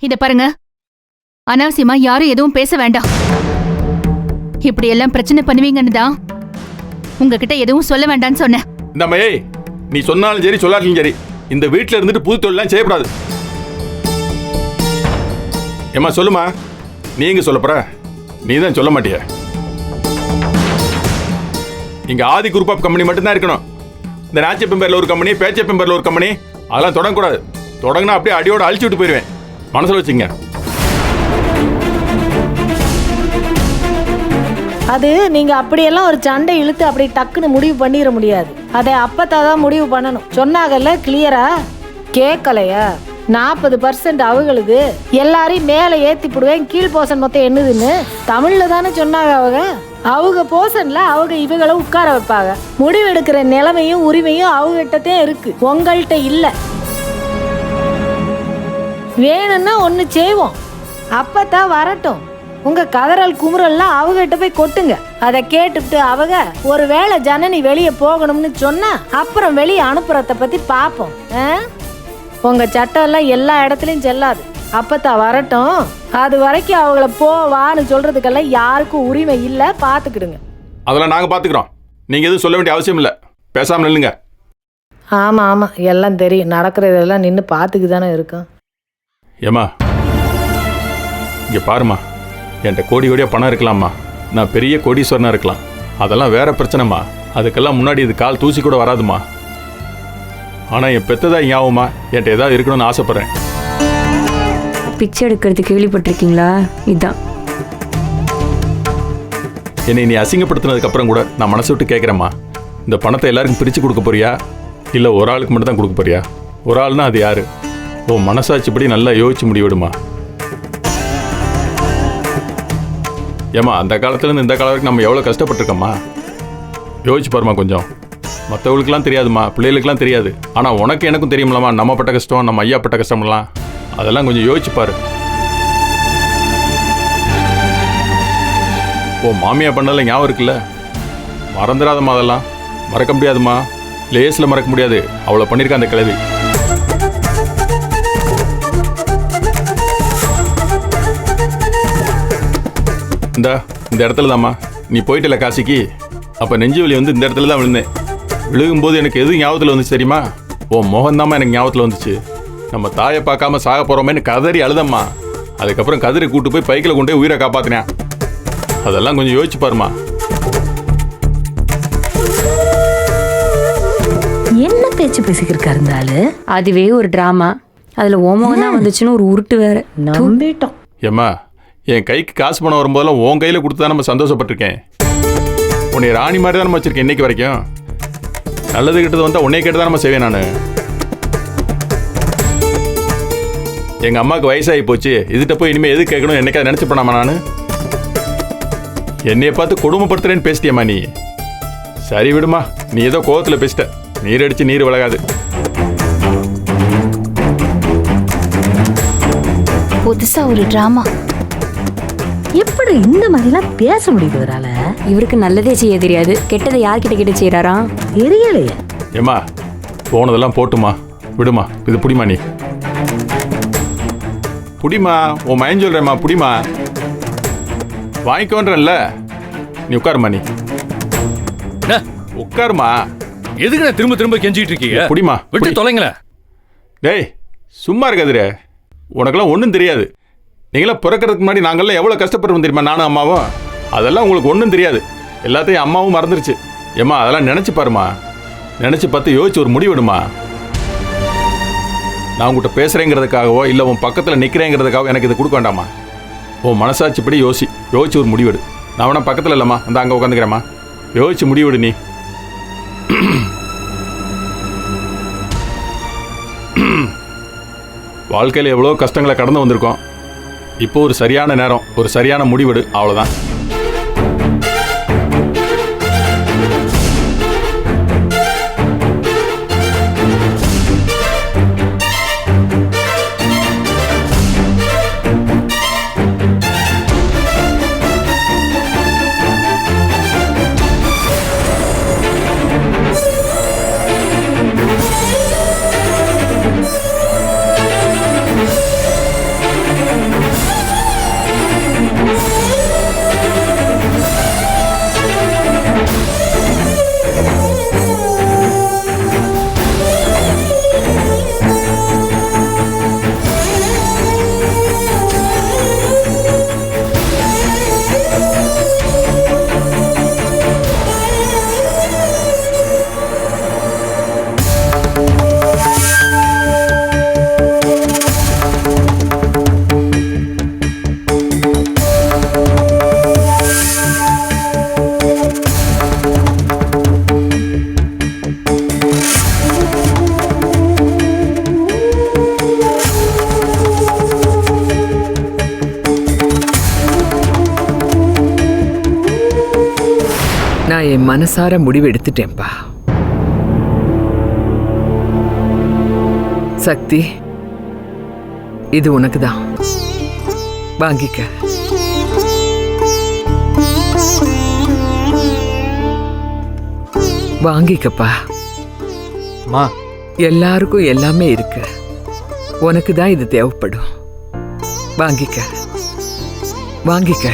இத பாருங்க, அனாவசியமா யாரும் எதுவும் பேச வேண்டாம். இப்படி எல்லாம் பிரச்சனை பண்ணுவீங்கன்னு தான் உங்ககிட்ட எதுவும் சொல்ல வேண்டாம்னு சொன்னேன். இந்தம்மா, ஏய், நீ சொன்னாலும் சரி சொல்லாட்டியும் சரி, இந்த வீட்டில் இருந்துட்டு புது தொழிலாம் செய்யக்கூடாது. ஏம்மா சொல்லுமா, நீங்க சொல்ல போற, நீ தான் சொல்ல மாட்டிய. இங்க ஆதி குரூப் ஆஃப் கம்பெனி மட்டும்தான் இருக்கணும். இந்த நாச்சப்பெம்பேரில் ஒரு கம்பெனி, பேச்சப்பெம்பேரில் ஒரு கம்பெனி, அதெல்லாம் தொடங்கக்கூடாது. தொடங்கினா அப்படியே அடியோட அழிச்சு விட்டு போயிடுவேன். மனசில் வச்சுங்க. அது நீங்க அப்படியெல்லாம் ஒரு சண்டை இழுத்து அப்படி டக்குன்னு முடிவு பண்ணிட முடியாது. அதை அப்பத்தான் முடிவு பண்ணணும். சொன்னாங்கல்ல கிளியரா, கேட்கலையா? 40% அவங்களுக்கு, எல்லாரையும் மேலே ஏற்றி போடுவேன், கீழ் போசன் மொத்தம் என்னதுன்னு தமிழ்ல தானே சொன்னாங்க. அவங்க போசன்ல அவங்க இவங்களை உட்கார வைப்பாங்க. முடிவு எடுக்கிற நிலைமையும் உரிமையும் அவங்ககிட்டதே இருக்கு, உங்கள்கிட்ட இல்லை. வேணும்னா ஒன்று செய்வோம், அப்பத்தான் வரட்டும். உங்க கதறல் குமுறல்லாம் அவங்ககிட்ட போய் கொட்டுங்க. அதை கேட்டுட்டு அவங்க ஒருவேளை ஜனனி வெளியே போகணும்னு சொன்னா அப்புறம் வெளியே அனுப்புறத பத்தி பார்ப்போம். உங்க சட்டம் எல்லாம் எல்லா இடத்துலயும் செல்லாது. அப்பத்தான் வரட்டும். அது வரைக்கும் அவங்கள போவான்னு சொல்றதுக்கெல்லாம் யாருக்கும் உரிமை இல்லை. பார்த்துக்கிடுங்க. அதெல்லாம் நாங்க பாத்துக்கிறோம். நீங்க எதுவும் சொல்ல வேண்டிய அவசியம் இல்லை. பேசாம நில்லுங்க. ஆமா ஆமா, எல்லாம் தெரியும். நடக்கிறதெல்லாம் நின்று பார்த்துக்கு தானே இருக்கும். ஏம்மா, இங்க பாருமா, என்கிட்ட கோடி கோடியா பணம் இருக்கலாம்மா, நான் பெரிய கோடீஸ்வரனா இருக்கலாம். அதெல்லாம் வேற பிரச்சனைமா. அதுக்கெல்லாம் முன்னாடி இது கால் தூசி கூட வராதுமா. ஆனால் என் பெத்ததா ஞாபகமா என்கிட்ட ஏதாவது இருக்கணும்னு ஆசைப்பட்றேன். பிச்சை எடுக்கிறது கேள்விப்பட்டிருக்கீங்களா? இதுதான். என்னை நீ அசிங்கப்படுத்தினதுக்கு அப்புறம் கூட நான் மனசு விட்டு கேட்குறேம்மா, இந்த பணத்தை எல்லாருக்கும் பிரித்து கொடுக்க போறியா, இல்லை ஒரு ஆளுக்கு மட்டும் தான் கொடுக்க போறியா? ஒரு ஆள்னா அது யாரு? ஓ மனசாட்சிப்படி நல்லா யோசிச்சு முடிவிடுமா. ஏம்மா, அந்த காலத்துலேருந்து இந்த காலம் வரைக்கும் நம்ம எவ்வளோ கஷ்டப்பட்டிருக்கோம்மா. யோசிச்சு பாருமா கொஞ்சம். மற்றவங்களுக்குலாம் தெரியாதுமா, பிள்ளைகளுக்குலாம் தெரியாது. ஆனால் உனக்கு எனக்கும் தெரியுமில்லம்மா, நம்ம பட்ட கஷ்டம், நம்ம ஐயா பட்ட கஷ்டம்லாம். அதெல்லாம் கொஞ்சம் யோசிச்சு பாரு. ஓ மாமியா பண்ணல ஞாபகம் இருக்குல்ல, மறந்துடாதம்மா. அதெல்லாம் மறக்க முடியாதுமா, லேஸில் மறக்க முடியாது. அவ்வளோ பண்ணியிருக்க அந்த கிழவி. இந்த இடத்துல தாம்மா நீ போயிட்டல காசிக்கு. அப்போ நெஞ்சு வலி வந்து இந்த இடத்துல தான் விழுந்தேன். விழுகும்போது எனக்கு எது ஞாபகத்தில் வந்துச்சு தெரியுமா? ஓ மோகன்தாம்மா எனக்கு ஞாபகத்தில் வந்துச்சு. நம்ம தாயை பார்க்காம சாக போகிறோமேன்னு கதறி அழுதம்மா. அதுக்கப்புறம் கதறி கூட்டு போய் பைக்கில் கொண்டு போய் உயிரை காப்பாற்றினேன். அதெல்லாம் கொஞ்சம் யோசிச்சு பாருமா. என்ன பேச்சு பேசிக்கிருக்கா இருந்தாலும் அதுவே ஒரு டிராமா. அதில் ஓமகம் தான் வந்துச்சுன்னு ஒரு உருட்டு வேற. நம்பிட்டோம். ஏம்மா, என் கைக்கு காசு பணம் வரும்போதெல்லாம் உன் கையில் கொடுத்து தான் நம்ம சந்தோஷப்பட்டிருக்கேன். உன்னை ராணி மாதிரி தான் நம்ம வச்சிருக்கேன் இன்னைக்கு வரைக்கும். நல்லது கிட்டது வந்தால் உன்னை கேட்டு தான் நம்ம செய்வேன். நான் எங்கள் அம்மாவுக்கு வயசாகி போச்சு, இதுகிட்ட போய் இனிமேல் எது கேட்கணும் என்னைக்காவது நினச்சி பண்ணாமா? நான் என்னைய பார்த்து கொடுமைப்படுத்துறேன்னு பேசிட்டியம்மா நீ. சரி விடுமா, நீ ஏதோ கோவத்தில் பேசிட்ட. நீர் அடிச்சு நீர் விலகாது. புதுசா ஒரு டிராமா. எப்படி இந்த மாதிரிலாம் பேச முடியுதுறால? இவருக்கு நல்லதே செய்ய தெரியாது, கெட்டதை யார்கிட்ட கிட்ட செய்யறாராம் தெரியலையே. ஏம்மா, போனதெல்லாம் போட்டுமா, விடுமா. இது புடிமா, நீ புடிமா. உன் மயன் சொல்றேம்மா, புடிமா. வாங்கிக்கோன்றல. நீ உட்காருமா. நீ உட்காருமா. எதுக்கு திரும்ப திரும்ப கெஞ்சிட்டு இருக்கீங்க? புடிமா, விட்டு தொலைங்களேன். டேய் சும்மா இருக்காதுரே, உனக்கெல்லாம் ஒன்றும் தெரியாது. நீங்களாம் பிறக்கிறதுக்கு முன்னாடி நாங்கள்லாம் எவ்வளோ கஷ்டப்பட்டு தெரியுமா, நானும் அம்மாவும். அதெல்லாம் உங்களுக்கு ஒன்றும் தெரியாது. எல்லாத்தையும் அம்மாவும் மறந்துருச்சு. ஏம்மா அதெல்லாம் நினச்சி பாருமா, நினச்சி பார்த்து யோசிச்சு ஒரு முடிவெடுமா. நான் உங்கள்கிட்ட பேசுகிறேங்கிறதுக்காகவோ இல்லை உன் பக்கத்தில் நிற்கிறேங்கிறதுக்காகவோ எனக்கு இது கொடுக்க வேண்டாமா. உன் மனசாட்சிப்படி யோசிச்சு ஒரு முடிவெடு. நான் வேணா பக்கத்தில் இல்லைம்மா, அந்த அங்கே உட்காந்துக்கிறேம்மா. யோசிச்சு முடிவெடு நீ. வாழ்க்கையில் எவ்வளோ கஷ்டங்களை கடந்து வந்திருக்கோம். இப்போ ஒரு சரியான நேரம், ஒரு சரியான முடிவெடு, அவ்வளோதான். நான் என் மனசார முடிவு எடுத்துட்டேன்ப்பா. சக்தி, இது உனக்கு தான். வாங்கிக்க. வாங்கிக்கப்பா. மா, எல்லாருக்கும் எல்லாமே இருக்கு. உனக்கு தான் இது தேவைப்படும். வாங்கிக்க, வாங்கிக்க.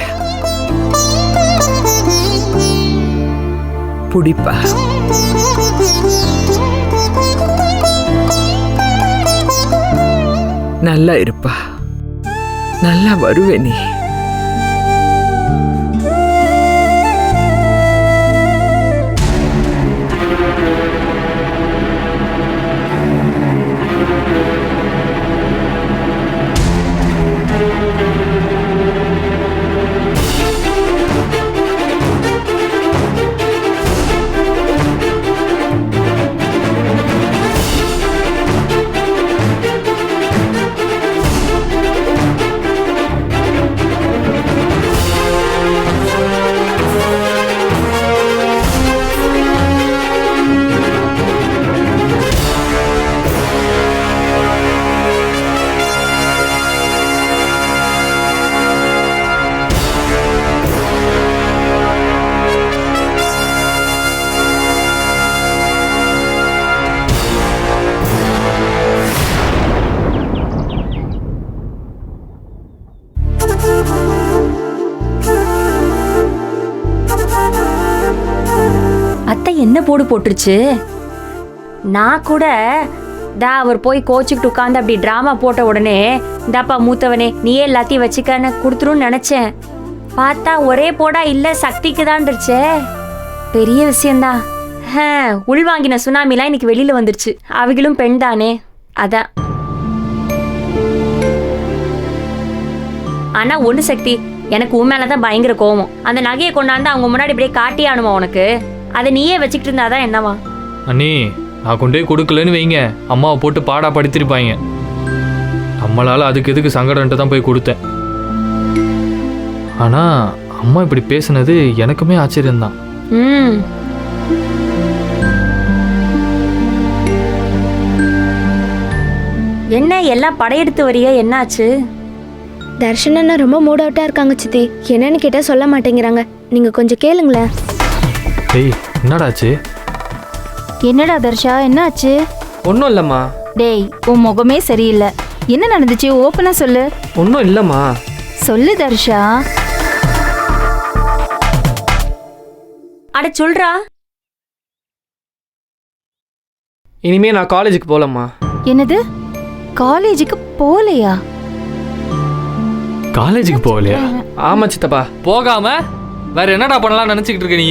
புடிப்பா. நல்லா இருப்பா. நல்லா வருவே நீ. அத்தை என்ன போடு போட்டுருச்சு. நான் கூட அவர் போய் கோச்சுக்கிட்டு உட்காந்து அப்படி டிராமா போட்ட உடனே இந்தாப்பா மூத்தவனே நீயே எல்லாத்தையும் வச்சுக்கன்னு கொடுத்துருன்னு நினைச்சேன். பார்த்தா ஒரே போடா இல்ல சக்திக்கு தான்ருச்சே. பெரிய விஷயம்தான். உள்வாங்கின சுனாமிலாம் இன்னைக்கு வெளியில வந்துருச்சு. அவங்களும் பெண் தானே, அதான். ஆனா ஒண்ணு சக்தி, எனக்கு உன் மேலதான் பயங்கர கோவம். அந்த நகையை கொண்டாந்து அவங்க முன்னாடி இப்படியே காட்டி ஆனுமா உனக்கு? அதை நீயே வச்சுக்கிட்டு இருந்தாதான் என்னவா? அண்ணி, நான் கொண்டே கொடுக்கலன்னு வைங்க, அம்மாவை போட்டு பாடா படுத்திருப்பாங்க. நம்மளால அதுக்கு எதுக்கு சங்கடன்ட்டு தான் போய் கொடுத்தேன். ஆனா அம்மா இப்படி பேசுனது எனக்குமே ஆச்சரியம்தான். என்ன எல்லாம் படையெடுத்து வரியா? என்னாச்சு? தர்ஷன் அண்ணா ரொம்ப மூட் அவுட்டா இருக்காங்க சித்தி. என்னன்னு கேட்டா சொல்ல மாட்டேங்கிறாங்க. நீங்க கொஞ்சம் கேளுங்களேன். டேய், என்னடாச்சு? என்னடா தர்ஷா, என்னாச்சு? ஒன்றும் இல்லைம்மா. டேய், உன் முகமே சரியில்லை. என்ன நடந்துச்சு? ஓப்பனா சொல்லு. ஒன்றும் இல்லைம்மா. சொல்லு தர்ஷா. அட சொல்றா. இனிமே நான் காலேஜுக்கு போகலம்மா. என்னது? காலேஜுக்கு போகலையா? காலேஜுக்கு போகலையா? ஆமா சித்தப்பா. போகாம வேற என்னடா பண்ணலாம் நினைச்சுக்கிட்டு இருக்க நீ?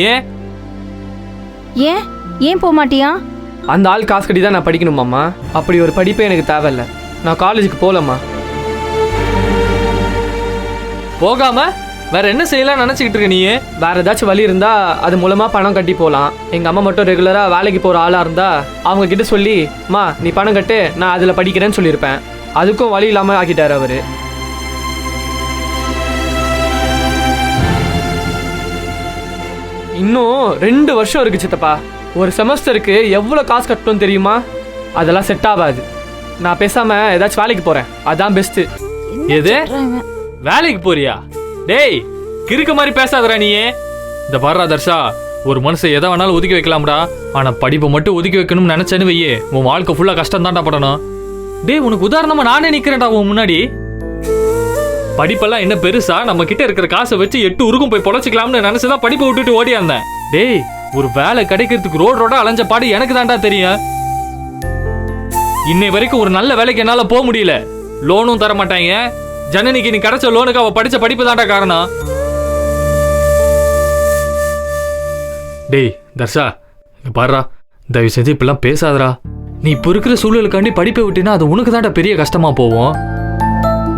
ஏன் ஏன் போக மாட்டியா? அந்த ஆள் காசு கட்டி தான் நான் படிக்கணுமாம்மா. அப்படி ஒரு படிப்பே எனக்கு தேவையில்லை. நான் காலேஜுக்கு போகலம்மா. போகாம வேற என்ன செய்யலாம் நினைச்சுக்கிட்டு இருக்க நீ? வேற ஏதாச்சும் வழி இருந்தா அது மூலமா பணம் கட்டி போகலாம். எங்க அம்மா மட்டும் ரெகுலரா வேலைக்கு போற ஆளா இருந்தா அவங்க கிட்ட சொல்லி, மா நீ பணம் கட்டு, நான் அதுல படிக்கிறேன்னு சொல்லியிருப்பேன். அதுக்கும் வழி இல்லாம ஆக்கிட்டாரு அவரு. இன்னும் 2 வருஷம் இருக்கு சித்தப்பா. ஒரு செமஸ்டருக்கு எவ்வளோ காசு கட்டணும் தெரியுமா? அதெல்லாம் செட் ஆகாது. நான் பேசாம ஏதாச்சும் வேலைக்கு போறேன். அதான் பெஸ்ட். எது? வேலைக்கு போறியா? டேய், கிறுக்க மாதிரி பேசாதடா நீ. இந்த பாரா தர்ஷா, ஒரு மனுஷன் எதை வேணாலும் ஒதுக்கி வைக்கலாம்டா. ஆனா படிப்பை மட்டும் ஒதுக்கி வைக்கணும்னு நினைச்சேன்னு வையே, உன் வாழ்க்கை ஃபுல்லா கஷ்டம் தான்டா படணும். டேய், உனக்கு உதாரணமா நானே நிக்கிறேன்டா உன் முன்னாடி. படிப்பெல்லாம் என்ன பெருசா? நம்ம கிட்ட இருக்கிற காசை வச்சு 8 ஊருக்கும் போய் பொழைச்சிக்கலாம்னு நினைச்சுதான் படிப்பை விட்டுட்டு ஓடியா இருந்தேன். டேய், ஒரு வேலை கிடைக்கிறதுக்கு ரோடா அலைஞ்ச பாடு எனக்கு தான்டா தெரியும். இன்னை வரைக்கும் ஒரு நல்ல வேலைக்கு என்னால போக முடியல. லோனும் தர மாட்டாங்க. ஜனனிக்கு நீ கிடைச்ச லோனுக்கு அவ படிச்ச படிப்பு தான்டா காரணம். டேய் தர்ஷா, இங்க பாருடா, தயவு செஞ்சு இப்பெல்லாம் பேசாதடா. நீ இப்ப இருக்கிற சூழலுக்காண்டி படிப்பை விட்டினா அது உனக்கு தான்டா பெரிய கஷ்டமா போவோம்.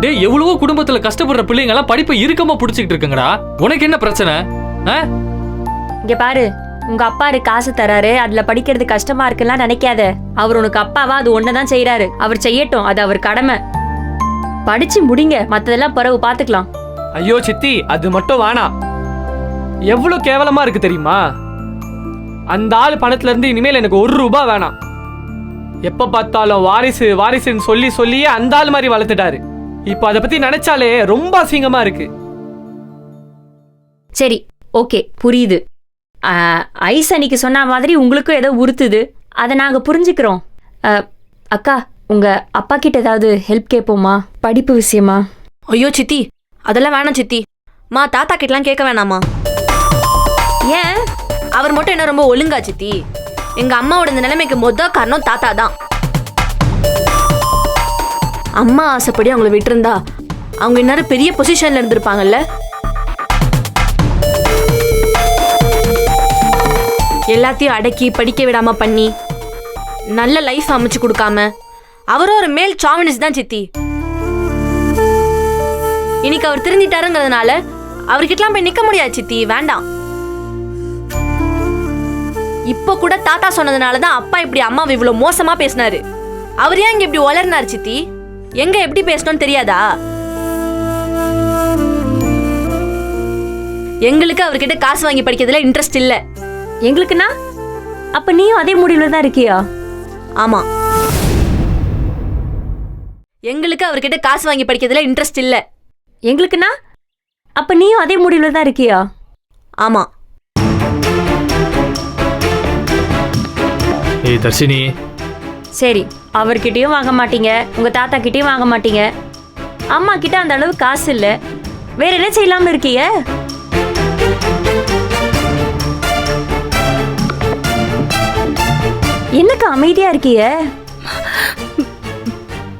டேய், எவ்வளவோ குடும்பத்துல கஷ்டப்படுற பிள்ளைங்க எல்லாம் படிப்பை இறுக்கமா புடிச்சுக்கிட்டு இருக்குங்கடா. உனக்கு என்ன பிரச்சனை? இங்க பாரு, உங்க அப்பா காசு தராரு, அதுல படிக்கிறது கஷ்டமா இருக்குலாம் நினைக்காத. அவர் உனக்கு அப்பாவா? அது ஒன்னதான் செய்யறாரு. அவர் செய்யட்டும், அது அவர் கடமை. படிச்சு முடிங்க, மத்ததெல்லாம் பிறகு பாத்துக்கலாம். ஐயோ சித்தி, அது மட்டும் வேணாம். எவ்வளவு கேவலமா இருக்கு தெரியுமா? அந்த ஆள் பணத்துல இருந்து இனிமேல் எனக்கு 1 ரூபாய் வேணாம். எப்ப பார்த்தாலும் வாரிசு வாரிசுன்னு சொல்லி சொல்லியே அந்த ஆள் மாதிரி வளர்த்துட்டாரு. இப்போ அதை பத்தி நினைச்சாலே ரொம்ப அசிங்கமா இருக்கு. சரி, ஓகே, புரியுது. ஐஸ் அன்னைக்கு சொன்ன மாதிரி உங்களுக்கும் ஏதோ உறுத்துது, அதை நாங்க புரிஞ்சுக்கிறோம். அக்கா, உங்க அப்பா கிட்ட ஏதாவது ஹெல்ப் கேட்போமா, படிப்பு விஷயமா? ஐயோ சித்தி, அதெல்லாம் வேணாம் சித்தி. தாத்தா கிட்டலாம் கேட்க வேணாமா? ஏன்? அவர் மட்டும் என்ன ரொம்ப ஒழுங்கா சித்தி? எங்க அம்மாவோட இந்த நிலைமைக்கு மொத்த காரணம் தாத்தா தான். அம்மா ஆசைப்படி அவங்கள விட்டுருந்தா அவங்க இன்னும் பெரிய பொசிஷன்ல இருந்திருப்பாங்கல்ல. எல்லாத்தையும் அடக்கி படிக்க விடாம பண்ணி நல்ல லைஃப் அமைச்சு கொடுக்காம அவரும் ஒரு மேல் சாவனிஸ்ட் தான் சித்தி. இன்னைக்கு அவர் திருந்திட்டாருங்கிறதுனால அவர்கிட்டலாம் போய் நிக்க முடியாது சித்தி, வேண்டாம். இப்போ கூட தாத்தா சொன்னதுனாலதான் அப்பா இப்படி அம்மாவை இவ்வளவு மோசமா பேசினாரு. அவர் ஏன் இங்க இப்படி வளர்னாரு சித்தி? எங்க எப்படி பேசணும்னு தெரியாதா? எங்களுக்கு அவர்கிட்ட காசு வாங்கி படிக்கிறதுல இன்ட்ரெஸ்ட் இல்ல. எங்களுக்குன்னா அப்ப நீயும் அதே முடிவுல தான் இருக்கியா? ஆமா, எங்களுக்கு அவர்கிட்ட காசு வாங்கி படிக்கிறதுல இன்ட்ரெஸ்ட் இல்ல. எங்களுக்குன்னா அப்ப நீயும் அதே முடிவுல தான் இருக்கியா? ஆமா. ஏய் தர்ஷினி, சரி, அவர்கிட்டயும் வாங்க மாட்டீங்க, உங்க தாத்தா கிட்டயும் வாங்க மாட்டீங்க, அம்மா கிட்ட அந்த அளவு காசு இல்ல, வேற என்ன செய்யலாம்னு இருக்கீங்க? என்னக்கா அமைதியா இருக்கீங்க?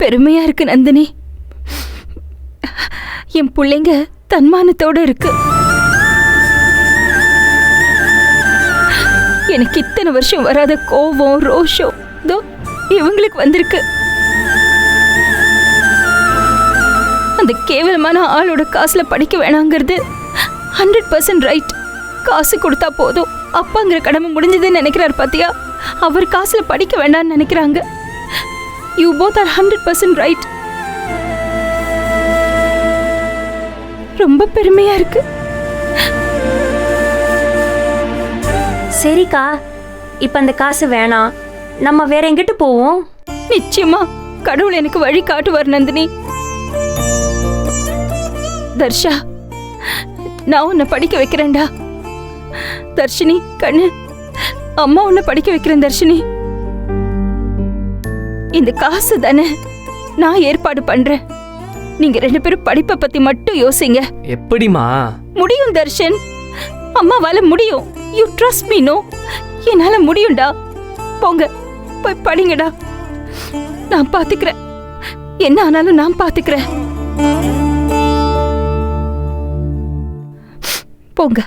பெருமையா இருக்கு நந்தினி. என் பிள்ளைங்க தன்மானத்தோட இருக்கு. எனக்கு இத்தனை வருஷம் வராத கோபம் ரோஷம் தோ இவங்களுக்கு வந்திருக்கு. அந்த கேவலமான ஆளோட காசுல படிக்க வேணாங்கிறது 100% ரைட். காசு கொடுத்தா போதும், அப்பாங்கிற கடமை முடிஞ்சதுன்னு நினைக்கிறார் பாத்தியா? அவர் காசுல படிக்க வேண்டாம்னு நினைக்கிறாங்க. You both are 100% right. ரொம்ப பெருமையா இருக்கு. சரிக்கா, இப்ப அந்த காசு வேணாம், நம்ம வேற எங்கிட்டு போவோம்? நிச்சயமா கடவுள் எனக்கு வழி காட்டுவார் நந்தினி. தர்ஷா, நான் உன்னை படிக்க வைக்கிறேன்டா. தர்ஷினி கண்ணு, அம்மா உன்னை படிக்க வைக்கிறேன். தர்ஷினி, இந்த காசு தானே நான் ஏற்பாடு பண்றேன். நீங்க 2 பேரும் படிப்பை பத்தி மட்டும் யோசிங்க. எப்படிமா முடியும் தர்ஷன், அம்மாவால முடியும். You trust me. நோ, என்னால முடியும்டா. போங்க, போய் படிங்கடா. நான் பாத்துக்கிறேன், என்ன ஆனாலும் நான் பாத்துக்கிறேன். போங்க.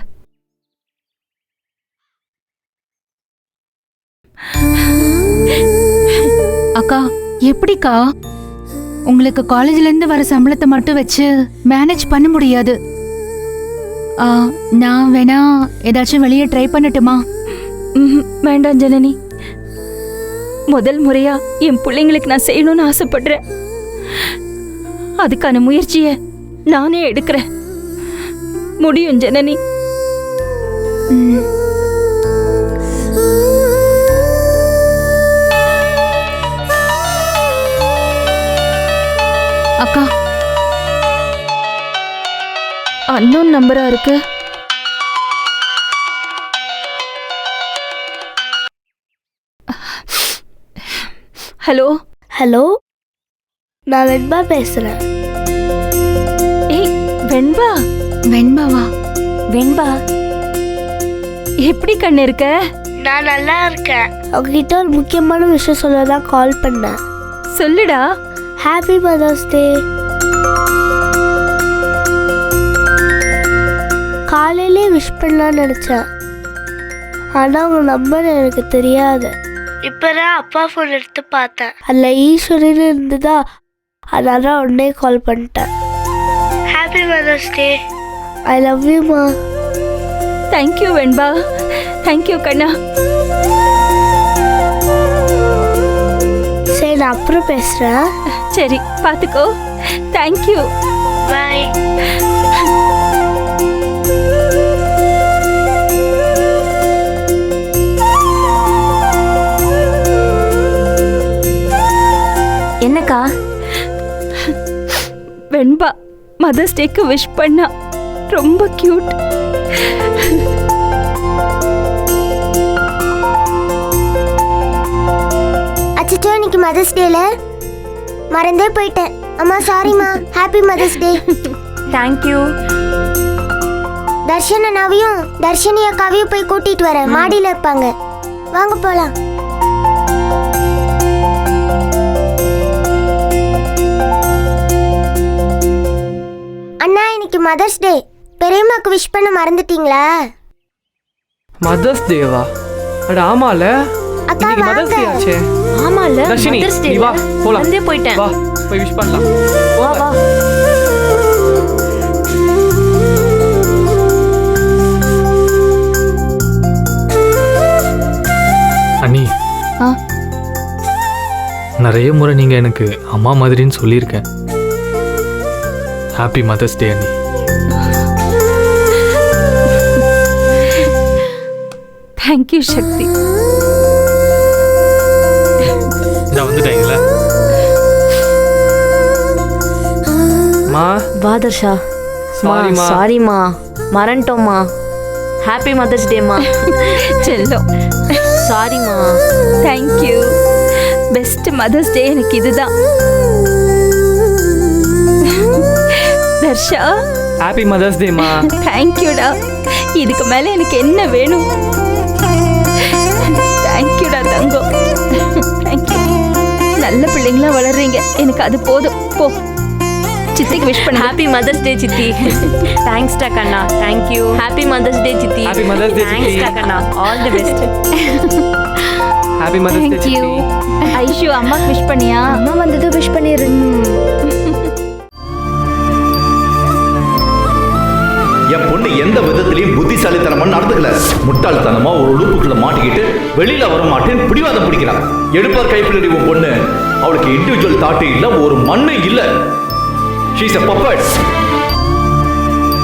அக்கா, எப்படிக்கா உங்களுக்கு காலேஜ்ல இருந்து வர சம்பளத்தை மட்டும் வச்சு மேனேஜ் பண்ண முடியாது? நான் வேணா ஏதாச்சும் வெளியே ட்ரை பண்ணட்டுமா? வேண்டாம் ஜனனி, முதல் முறையா என் பிள்ளைங்களுக்கு நான் செய்யணும்னு ஆசைப்படுறேன். அதுக்கான முயற்சியை நானே எடுக்கிறேன். முடியும் ஜனனி. அக்கா, அன்னோன் நம்பரா இருக்கு. ஹலோ ஹலோ, நான் வெண்பா பேசுறேன். ஏய் வெண்பா. வெண்பாவா? வெண்பா, எப்படி கண்ணு இருக்க? நான் நல்லா இருக்கேன். உங்ககிட்ட ஒரு முக்கியமான விஷயம் சொல்ல தான் கால் பண்ணேன். சொல்லுடா. ஹாப்பி மதர்ஸ் டே. காலையிலே விஷ் பண்ணலான்னு நினச்சேன், ஆனால் உங்க நம்பர் எனக்கு தெரியாது. இப்போதான் அப்பா ஃபோன் எடுத்து பார்த்தேன், அதில் ஈஸ்வரின்னு இருந்ததா, அதனால உடனே கால் பண்ணிட்டேன். Happy mother's day. I love you மா. தேங்க்யூ வெண்பா. தேங்க்யூ கண்ணா. சரி, நான் அப்புறம் பேசுகிறேன். சரி, பார்த்துக்கோ. தேங்க்யூ. பாய். வெண்பா மதர்ஸ் டேக்கு விஷ் பண்ணா. ரொம்ப கியூட். அச்சோ, இன்னைக்கு மதர்ஸ் டேல மறந்தே போயிட்டேன். அம்மா சாரிம்மா. Happy mother's day. Thank you. Darshan அண்ணாவையும் Dharshini அக்காவையும் போய் கூட்டிட்டு வரேன். மாடியில இருப்பாங்க. வாங்க போலாம். அண்ணா, இன்னைக்கு மதர்ஸ் டே. பெரியம்மாக்கு விஷ் பண்ண மறந்துட்டீங்களா? மதர்ஸ் டேவா? அட ஆமால, அக்கா இன்னைக்கு மதர்ஸ் டே ஆச்சே. ஆமால தர்ஷினி, மதர்ஸ் டே நீ வா போலாம். வந்தே போயிட்டேன். வா போய் விஷ் பண்ணலாம். வா வா. அண்ணி, ஆ? நிறைய முறை நீங்க எனக்கு அம்மா மாதிரின்னு சொல்லியிருக்கேன். ஹாப்பி மதர்ஸ் டே அண்ணி. தேங்க்யூ சக்தி. இந்த வந்துட்டாங்களா? மா வா தர்ஷா. சாரிம்மா. சாரிம்மா, மறந்துட்டோம்மா. Happy mother's டேம்மா. செல்லம். சாரிம்மா. தேங்க்யூ. பெஸ்ட் மதர்ஸ் டே எனக்கு இதுதான். தர்ஷா, ஹாப்பி மதர்ஸ் டே மா. தேங்க்யூடா. இதுக்கு மேல எனக்கு என்ன வேணும்? தேங்க்யூடா தங்கம். தேங்க்யூ. நல்ல பிள்ளைங்களா வளர்றீங்க. எனக்கு அது போதும். போ, சித்திக்கு விஷ் பண்ண. ஹாப்பி மதர்ஸ் டே சித்தி. தேங்க்ஸ் டா கண்ணா. தேங்க்யூ. ஹாப்பி மதர்ஸ் டே சித்தி. ஹாப்பி மதர்ஸ் டே தேங்க்ஸ் சித்தி. டா கண்ணா. All the best. Happy mother's day thank you. சித்தி. ஐஷு, அம்மாக்கு விஷ் பண்ணியா? அம்மா வந்ததும் விஷ் பண்ணிரு. என் பொண்ணு எந்த விதத்திலையும் புத்திசாலித்தனமா நடந்துக்கல. முட்டாள்தனமா ஒரு உழுப்புக்குள்ள மாட்டிக்கிட்டு வெளியில வர மாட்டேன்னு பிடிவாதம் பிடிக்கிறான். எடுப்பார் கைப்பிடி உன் பொண்ணு. அவளுக்கு இண்டிவிஜுவல் தாட்டு இல்ல, ஒரு மண்ணு இல்ல. ஷீஸ் எ பப்பட்.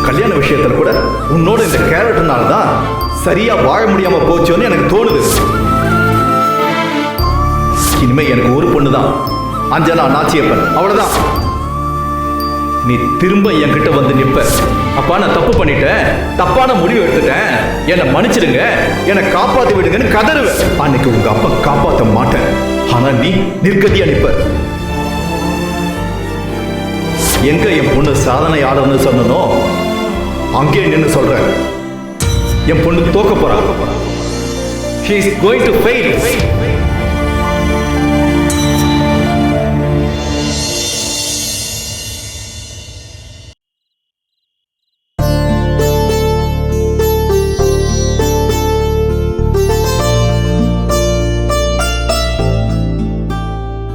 கல்யாண விஷயத்துல கூட உன்னோட இந்த கேரக்டர்னால தான் சரியா வாழ முடியாம போச்சோன்னு எனக்கு தோணுது. இனிமே எனக்கு ஒரு பொண்ணு தான், அஞ்சனா நாச்சியப்பன். அவ்வளவுதான். நீ திரும்ப என்கிட்ட வந்து நிப்ப, அப்பா நான் தப்பு பண்ணிட்டேன், தப்பான முடிவு எடுத்துட்டேன், என்னை மன்னிச்சிடுங்க, என்னை காப்பாத்தி விடுங்கன்னு கதறுவேன். அன்னைக்கு உங்க அப்பா காப்பாற்ற மாட்டேன். ஆனா நீ நிர்கதியா நிப்ப. எங்க என் பொண்ணு சாதனையாளர்னு சொன்னனோ அங்கே நின்று சொல்றேன், என் பொண்ணு தோக்க போறா. She is going to fail.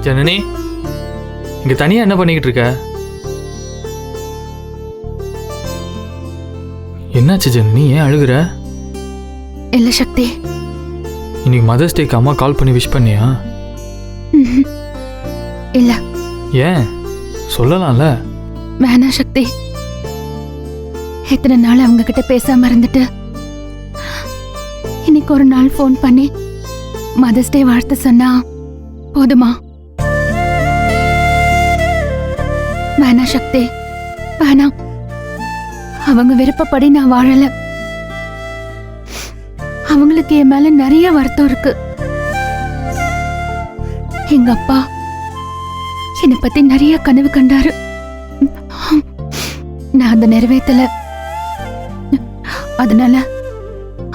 Janani, இங்க தனியா என்ன பண்ணிக்கிட்டு இருக்க? என்னாச்சு ஜனனி, ஏன் அழுகுற? இல்ல சக்தி. இன்னைக்கு மதர்ஸ் டேக்கு அம்மா கால் பண்ணி விஷ் பண்ணியா? இல்ல. ஏன் சொல்லலாம்ல? வேணா சக்தி. எத்தனை நாள் அவங்க கிட்ட பேசாம இருந்துட்டு இன்னைக்கு ஒரு நாள் ஃபோன் பண்ணி மதர்ஸ் டே வாழ்த்து சொன்னா போதுமா? வேணா சக்தி, வேணாம். அவங்க விருப்பப்படி நான் வாழல. அவங்களுக்கு என் மேல நிறைய வருத்தம் இருக்கு. எங்க அப்பா என்னை பத்தி நிறைய கனவு கண்டாரு. நான் அந்த நிறைவேற்றல. அதனால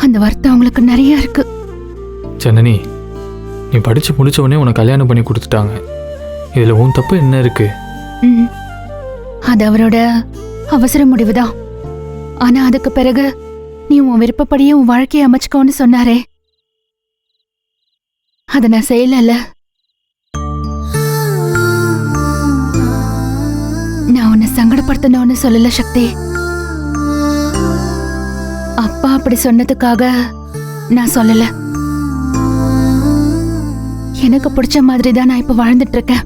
அந்த வருத்தம் அவங்களுக்கு நிறைய இருக்கு. ஜனனி, நீ படிச்சு முடிச்ச உடனே உனக்கு கல்யாணம் பண்ணி கொடுத்துட்டாங்க. இதுல உன் தப்பு என்ன இருக்கு? அது அவரோட அவசர முடிவுதான். ஆனா அதுக்கு பிறகு நீ உன் விருப்பப்படியே உன் வாழ்க்கையை அமைச்சுக்கோன்னு சொன்னாரே, அதை நான் செய்யல. நான் உன்னை சங்கடப்படுத்தணும்னு சொல்லல சக்தி. அப்பா அப்படி சொன்னதுக்காக நான் சொல்லல. எனக்கு பிடிச்ச மாதிரி தான் நான் இப்ப வாழ்ந்துட்டு இருக்கேன்.